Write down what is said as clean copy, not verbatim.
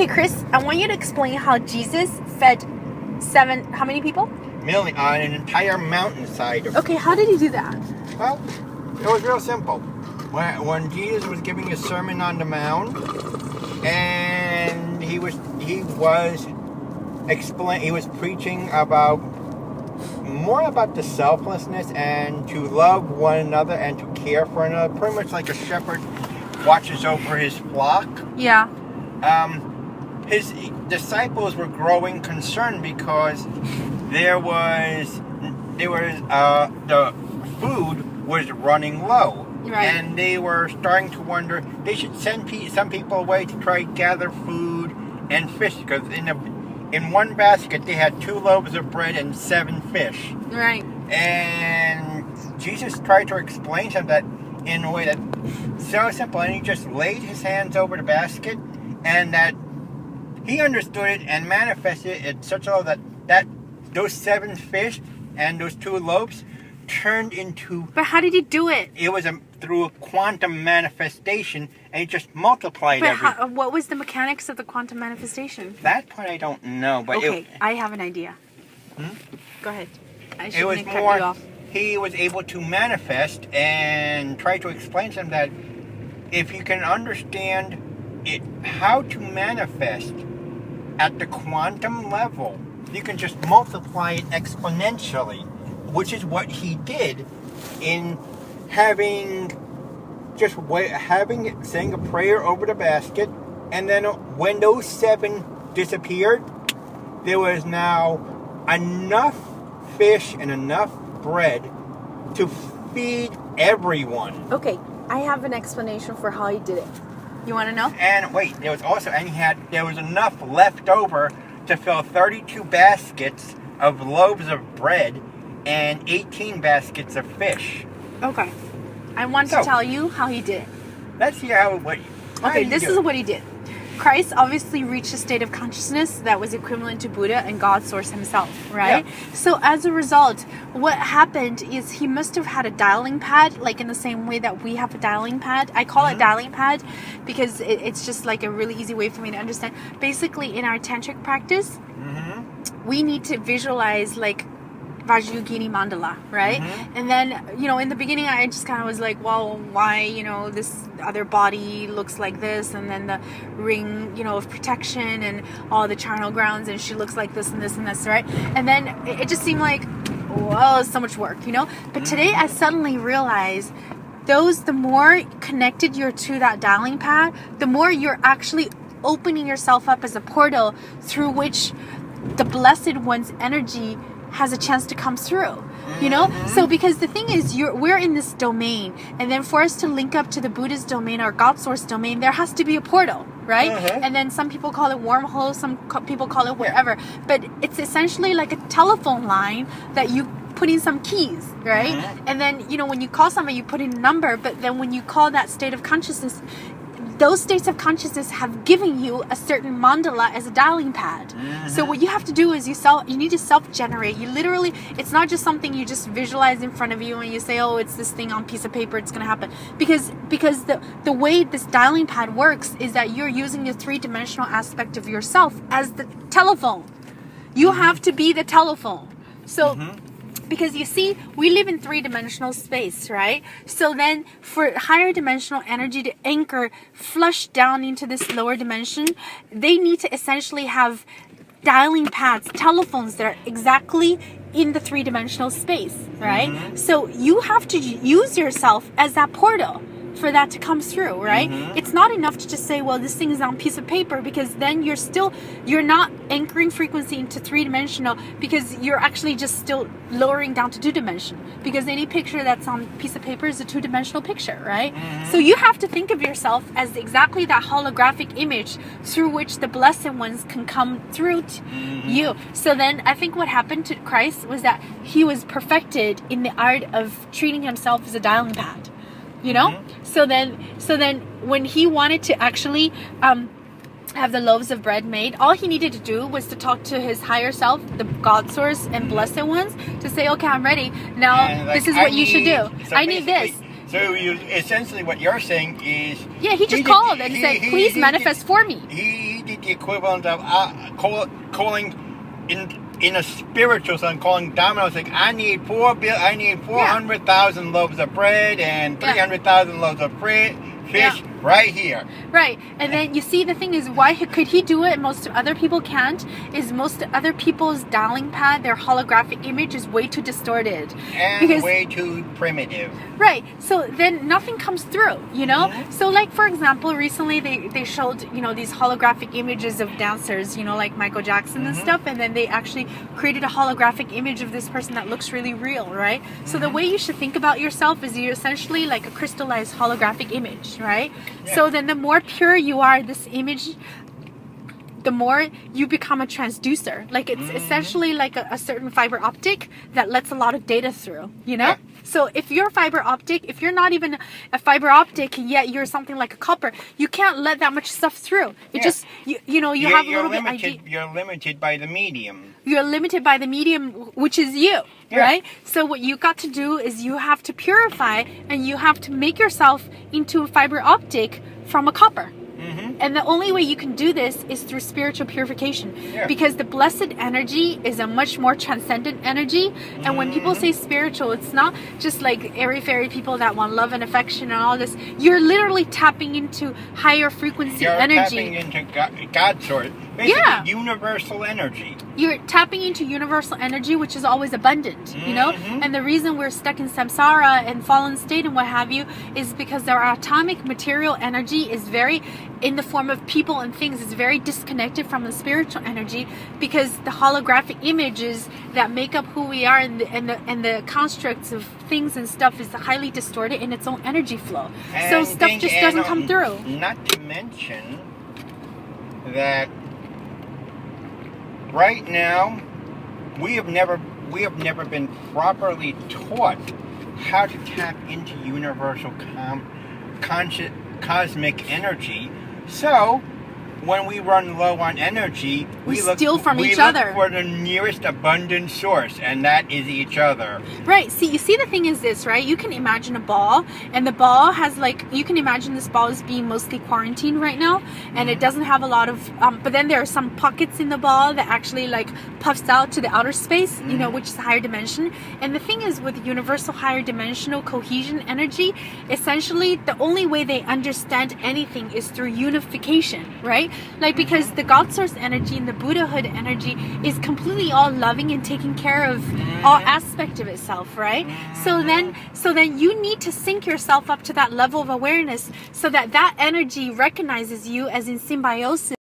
Okay, Chris, I want you to explain how Jesus fed how many people? Million on an entire mountainside. Okay, how did he do that? Well, it was real simple. When Jesus was giving his Sermon on the Mount, and he was preaching more about the selflessness and to love one another and to care for another, pretty much like a shepherd watches over his flock. Yeah. His disciples were growing concerned because the food was running low. Right. And they were starting to wonder they should send some people away to try to gather food and fish, because in one basket they had 2 loaves of bread and 7 fish. Right. And Jesus tried to explain to them that in a way that so simple, and he just laid his hands over the basket, and that he understood it and manifested it such a level that those 7 fish and those 2 loaves turned into... But how did he do it? It was through a quantum manifestation, and it just multiplied everything. What was the mechanics of the quantum manifestation? That part I don't know, but okay, I have an idea. Go ahead. It was more... He was able to manifest and try to explain to them that if you can understand how to manifest at the quantum level, you can just multiply it exponentially, which is what he did in saying a prayer over the basket, and then when those 7 disappeared, there was now enough fish and enough bread to feed everyone. Okay, I have an explanation for how he did it. You want to know? And wait, there was enough left over to fill 32 baskets of loaves of bread and 18 baskets of fish. Okay. I want to tell you how he did it. Let's see this is what he did. Christ obviously reached a state of consciousness that was equivalent to Buddha and God Source himself, right? Yeah. So as a result, what happened is he must have had a dialing pad, like in the same way that we have a dialing pad. I call it dialing pad because it's just like a really easy way for me to understand. Basically, in our tantric practice, we need to visualize like Vajrayogini mandala, right? And then, in the beginning, I just kind of was like, well, why, this other body looks like this, and then the ring, of protection and all the charnel grounds, and she looks like this and this and this, right? And then it just seemed like, well, so much work, But today I suddenly realized the more connected you're to that dialing pad, the more you're actually opening yourself up as a portal through which the Blessed One's energy has a chance to come through, So because the thing is, we're in this domain, and then for us to link up to the Buddha's domain or God Source domain, there has to be a portal, right? And then some people call it wormhole, some people call it whatever, but it's essentially like a telephone line that you put in some keys, right? And then, when you call somebody, you put in a number, but then when you call that state of consciousness, those states of consciousness have given you a certain mandala as a dialing pad. So what you have to do is you need to self-generate. You literally, it's not just something you just visualize in front of you and you say, oh, it's this thing on a piece of paper, it's going to happen. Because the way this dialing pad works is that you're using the 3-dimensional aspect of yourself as the telephone. You have to be the telephone. So... Because you see, we live in 3-dimensional space, right? So then for higher dimensional energy to anchor flush down into this lower dimension, they need to essentially have dialing pads, telephones that are exactly in the 3-dimensional space, right? So you have to use yourself as that portal for that to come through, right? It's not enough to just say, well, this thing is on a piece of paper, because then you're not anchoring frequency into 3-dimensional, because you're actually just still lowering down to 2-dimensional, because any picture that's on a piece of paper is a 2-dimensional picture, right? So you have to think of yourself as exactly that holographic image through which the Blessed Ones can come through to you. So then I think what happened to Christ was that he was perfected in the art of treating himself as a dialing pad. So then when he wanted to actually have the loaves of bread made, all he needed to do was to talk to his higher self, the God Source and Blessed Ones, to say, okay, I'm ready. Now, this is what you should do. So I need this. So essentially what you're saying is... Yeah, he just called and said, please manifest for me. He he did the equivalent of calling in a spiritual sense, calling dominoes like I need 400,000 loaves of bread and 300,000 loaves of fish right here. Right. And then you see the thing is, why could he do it and most other people can't, is most other people's dialing pad, their holographic image is way too distorted. And way too primitive. Right. So then nothing comes through, you know? Mm-hmm. So like, for example, recently they showed, you know, these holographic images of dancers, you know, like Michael Jackson and stuff. And then they actually created a holographic image of this person that looks really real, right? So the way you should think about yourself is you're essentially like a crystallized holographic image, right? Yeah. So then the more pure you are, this image, the more you become a transducer. Like it's essentially like a certain fiber optic that lets a lot of data through, you know? Yeah. So if you're fiber optic, if you're not even a fiber optic, yet you're something like a copper, you can't let that much stuff through. It just, you know, you have a little bit... You're limited by the medium. You're limited by the medium, which is you, right? So what you got to do is you have to purify and you have to make yourself into a fiber optic from a copper. And the only way you can do this is through spiritual purification, because the blessed energy is a much more transcendent energy. And when people say spiritual, it's not just like airy-fairy people that want love and affection and all this. You're literally tapping into higher frequency energy. You're tapping into God source. Basically, universal energy. You're tapping into universal energy, which is always abundant, you know? And the reason we're stuck in samsara and fallen state and what have you is because our atomic material energy is very, in the form of people and things, is very disconnected from the spiritual energy, because the holographic images that make up who we are and the constructs of things and stuff is highly distorted in its own energy flow. So stuff just doesn't come through. Not to mention that right now, we have never been properly taught how to tap into universal cosmic energy. So, when we run low on energy, we steal from each other. We look for the nearest abundant source, and that is each other. Right. See, you see, the thing is this, right? You can imagine a ball, and the ball has you can imagine this ball as being mostly quarantined right now, and it doesn't have a lot of, but then there are some pockets in the ball that actually puffs out to the outer space, you know, which is a higher dimension. And the thing is, with universal higher dimensional cohesion energy, essentially the only way they understand anything is through unification, right? Like, because the God source energy and the Buddhahood energy is completely all loving and taking care of all aspect of itself, right? So then you need to sync yourself up to that level of awareness so that energy recognizes you as in symbiosis